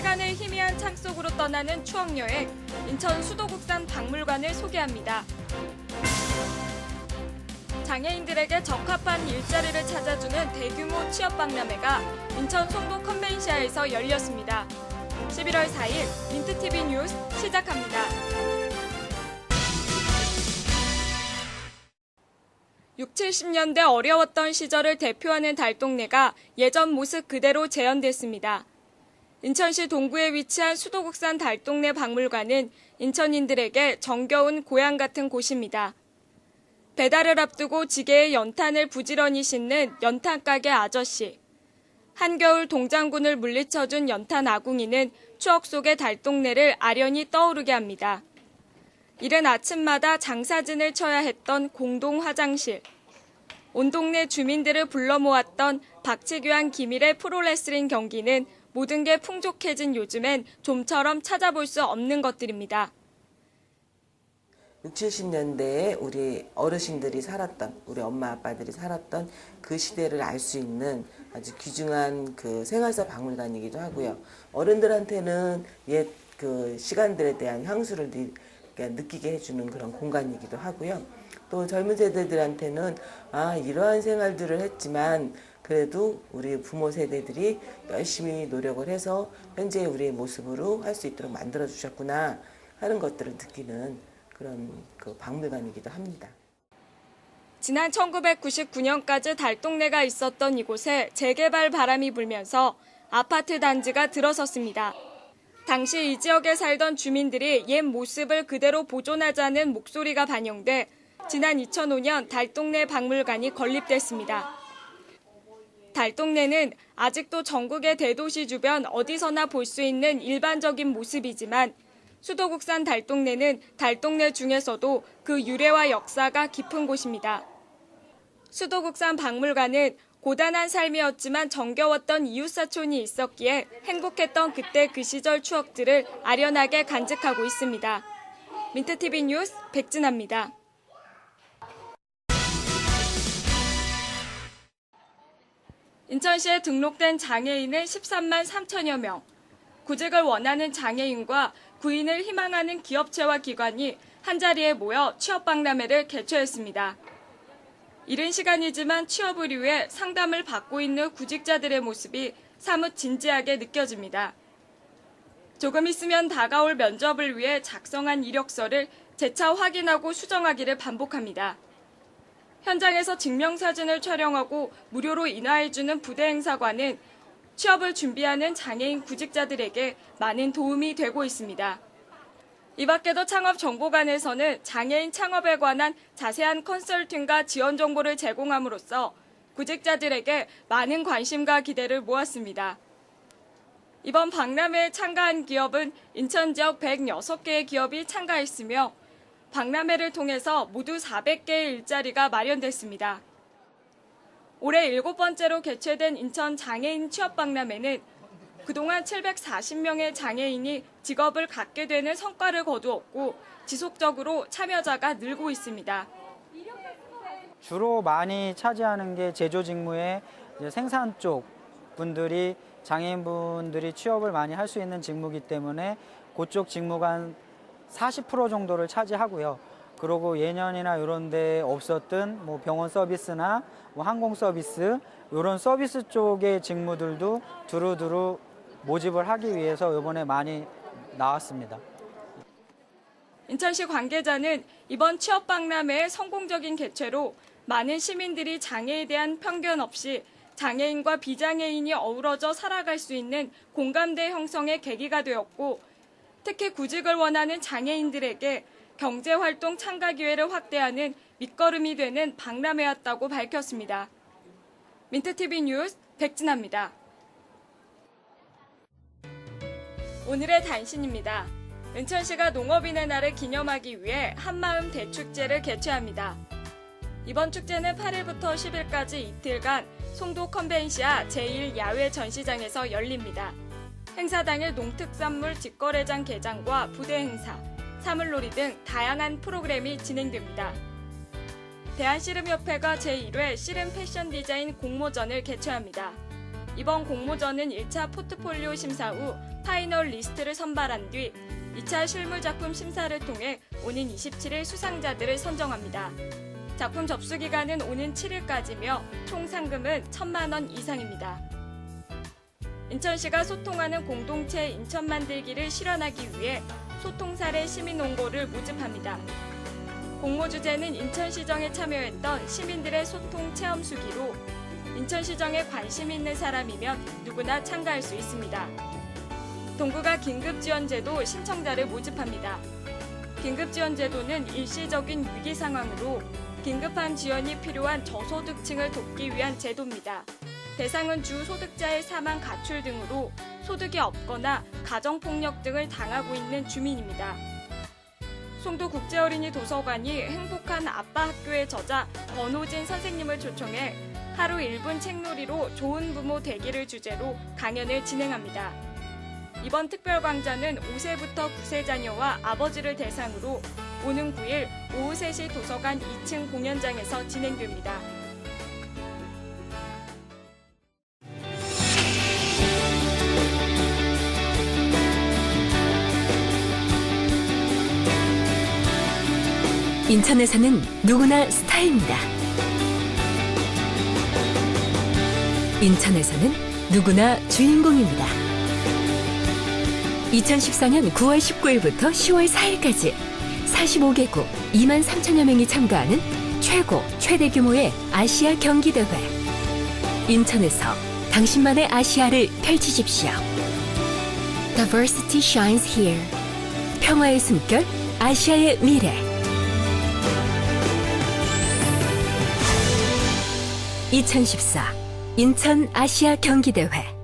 시간의 희미한 창 속으로 떠나는 추억여행, 인천 수도국산 박물관을 소개합니다. 장애인들에게 적합한 일자리를 찾아주는 대규모 취업박람회가 인천 송도 컨벤시아에서 열렸습니다. 11월 4일 민트TV 뉴스 시작합니다. 60, 70년대 어려웠던 시절을 대표하는 달동네가 예전 모습 그대로 재현됐습니다. 인천시 동구에 위치한 수도국산 달동네 박물관은 인천인들에게 정겨운 고향 같은 곳입니다. 배달을 앞두고 지게에 연탄을 부지런히 싣는 연탄가게 아저씨. 한겨울 동장군을 물리쳐준 연탄 아궁이는 추억 속의 달동네를 아련히 떠오르게 합니다. 이른 아침마다 장사진을 쳐야 했던 공동 화장실. 온 동네 주민들을 불러 모았던 박치규환 김일의 프로레슬링 경기는 모든 게 풍족해진 요즘엔 좀처럼 찾아볼 수 없는 것들입니다. 60, 70년대에 우리 어르신들이 살았던, 우리 엄마 아빠들이 살았던 그 시대를 알 수 있는 아주 귀중한 그 생활사 박물관이기도 하고요. 어른들한테는 옛 그 시간들에 대한 향수를 느끼게 해주는 그런 공간이기도 하고요. 또 젊은 세대들한테는 이러한 생활들을 했지만 그래도 우리 부모 세대들이 열심히 노력을 해서 현재 우리의 모습으로 할 수 있도록 만들어 주셨구나 하는 것들을 느끼는 그런 그 박물관이기도 합니다. 지난 1999년까지 달동네가 있었던 이곳에 재개발 바람이 불면서 아파트 단지가 들어섰습니다. 당시 이 지역에 살던 주민들이 옛 모습을 그대로 보존하자는 목소리가 반영돼 지난 2005년 달동네 박물관이 건립됐습니다. 달동네는 아직도 전국의 대도시 주변 어디서나 볼 수 있는 일반적인 모습이지만 수도국산 달동네는 달동네 중에서도 그 유래와 역사가 깊은 곳입니다. 수도국산 박물관은 고단한 삶이었지만 정겨웠던 이웃사촌이 있었기에 행복했던 그때 그 시절 추억들을 아련하게 간직하고 있습니다. 민트TV 뉴스 백진아입니다. 인천시에 등록된 장애인은 13만 3천여 명. 구직을 원하는 장애인과 구인을 희망하는 기업체와 기관이 한자리에 모여 취업박람회를 개최했습니다. 이른 시간이지만 취업을 위해 상담을 받고 있는 구직자들의 모습이 사뭇 진지하게 느껴집니다. 조금 있으면 다가올 면접을 위해 작성한 이력서를 재차 확인하고 수정하기를 반복합니다. 현장에서 증명사진을 촬영하고 무료로 인화해주는 부대 행사관은 취업을 준비하는 장애인 구직자들에게 많은 도움이 되고 있습니다. 이 밖에도 창업정보관에서는 장애인 창업에 관한 자세한 컨설팅과 지원 정보를 제공함으로써 구직자들에게 많은 관심과 기대를 모았습니다. 이번 박람회에 참가한 기업은 인천 지역 106개의 기업이 참가했으며 박람회를 통해서 모두 400개의 일자리가 마련됐습니다. 올해 7번째로 개최된 인천 장애인 취업박람회는 그동안 740명의 장애인이 직업을 갖게 되는 성과를 거두었고 지속적으로 참여자가 늘고 있습니다. 주로 많이 차지하는 게 제조 직무의 생산 쪽 분들이 장애인분들이 취업을 많이 할 수 있는 직무이기 때문에 그쪽 직무가 한 40% 정도를 차지하고요. 그리고 예년이나 이런 데 없었던 뭐 병원 서비스나 뭐 항공 서비스 이런 서비스 쪽의 직무들도 두루두루 모집을 하기 위해서 이번에 많이 나왔습니다. 인천시 관계자는 이번 취업박람회의 성공적인 개최로 많은 시민들이 장애에 대한 편견 없이 장애인과 비장애인이 어우러져 살아갈 수 있는 공감대 형성의 계기가 되었고 특히 구직을 원하는 장애인들에게 경제활동 참가 기회를 확대하는 밑거름이 되는 박람회였다고 밝혔습니다. 민트TV 뉴스 백진아입니다. 오늘의 단신입니다. 인천시가 농업인의 날을 기념하기 위해 한마음 대축제를 개최합니다. 이번 축제는 8일부터 10일까지 이틀간 송도 컨벤시아 제1야외 전시장에서 열립니다. 행사 당일 농특산물 직거래장 개장과 부대 행사, 사물놀이 등 다양한 프로그램이 진행됩니다. 대한씨름협회가 제1회 씨름 패션 디자인 공모전을 개최합니다. 이번 공모전은 1차 포트폴리오 심사 후 파이널 리스트를 선발한 뒤 2차 실물 작품 심사를 통해 오는 27일 수상자들을 선정합니다. 작품 접수 기간은 오는 7일까지며 총 상금은 1,000만 원 이상입니다. 인천시가 소통하는 공동체 인천 만들기를 실현하기 위해 소통사례 시민 원고를 모집합니다. 공모 주제는 인천시정에 참여했던 시민들의 소통 체험 수기로 인천시정에 관심 있는 사람이면 누구나 참가할 수 있습니다. 동구가 긴급지원제도 신청자를 모집합니다. 긴급지원제도는 일시적인 위기 상황으로 긴급한 지원이 필요한 저소득층을 돕기 위한 제도입니다. 대상은 주소득자의 사망 가출 등으로 소득이 없거나 가정폭력 등을 당하고 있는 주민입니다. 송도국제어린이 도서관이 행복한 아빠 학교의 저자 권호진 선생님을 초청해 하루 1분 책놀이로 좋은 부모 되기를 주제로 강연을 진행합니다. 이번 특별강좌는 5세부터 9세 자녀와 아버지를 대상으로 오는 9일 오후 3시 도서관 2층 공연장에서 진행됩니다. 인천에서는 누구나 스타입니다. 인천에서는 누구나 주인공입니다. 2014년 9월 19일부터 10월 4일까지 45개국 2만 3천여 명이 참가하는 최대 규모의 아시아 경기대회. 인천에서 당신만의 아시아를 펼치십시오. Diversity shines here. 평화의 숨결, 아시아의 미래. 2014 인천 아시아 경기대회